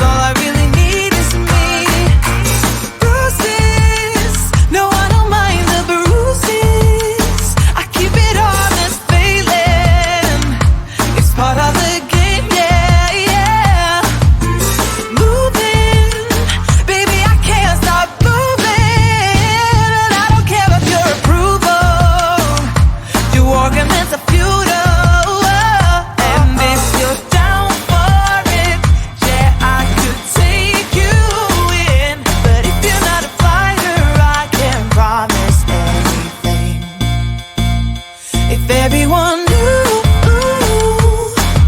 all I really need is me. Bruises, no, I don't mind the bruises. I keep it honest, failing. It's part of the game, yeah, yeah. Moving, baby, I can't stop moving. And I don't care about your approval. Your arguments are futile. And if you're down for it, yeah, I could take you in. But if you're not a fighter, I can't promise anything. If everyone knew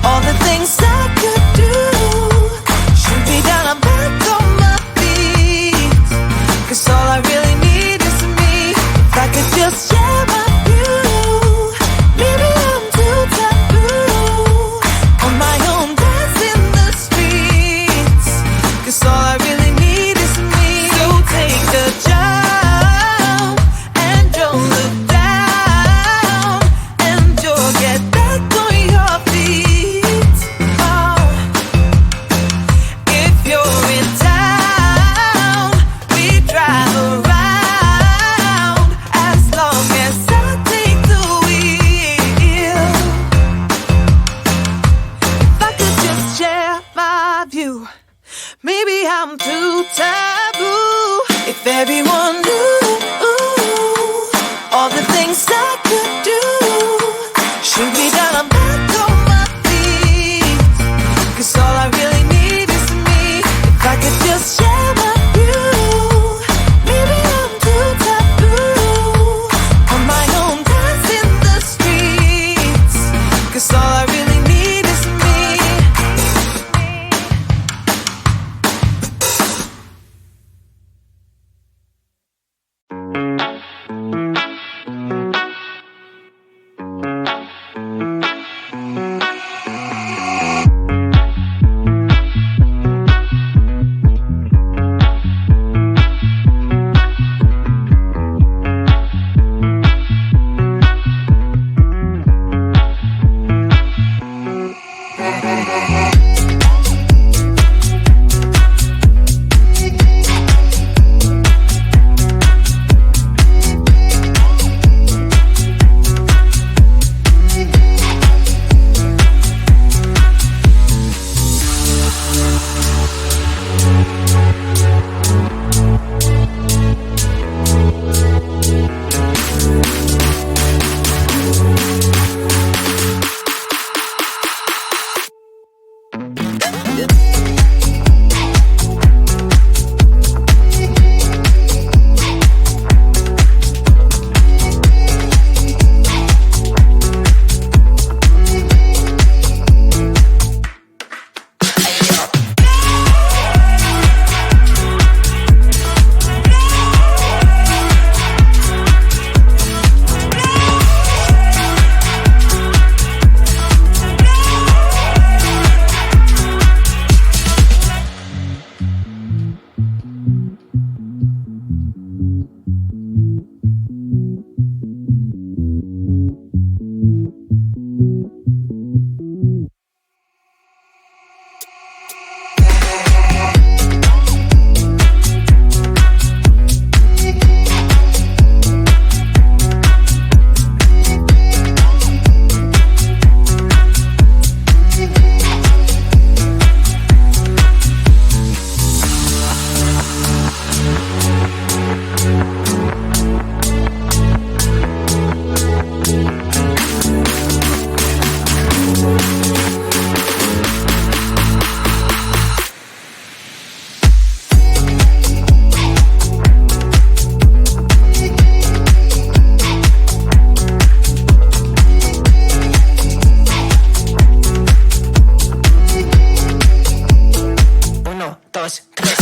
all the things I could do, shoot me down, I'm back on my feet. 'Cause all I really need is me. If I could just share my view, maybe I'm too taboo. On my own, dance in the streets. 'Cause all I really need is me. So take the jump and don't look down, and you'll get back on your feet. Oh. If you're in town, we drive around, as long as I take the wheel. If I could just share my view, maybe I'm too taboo. If everyone knew all the things I could do, shoot me down, I'm back on my feet. 'Cause all I really need is me. If I could just share my view, maybe I'm too taboo. On my own, dance in the streets. 'Cause all I really need is me. dos, tres,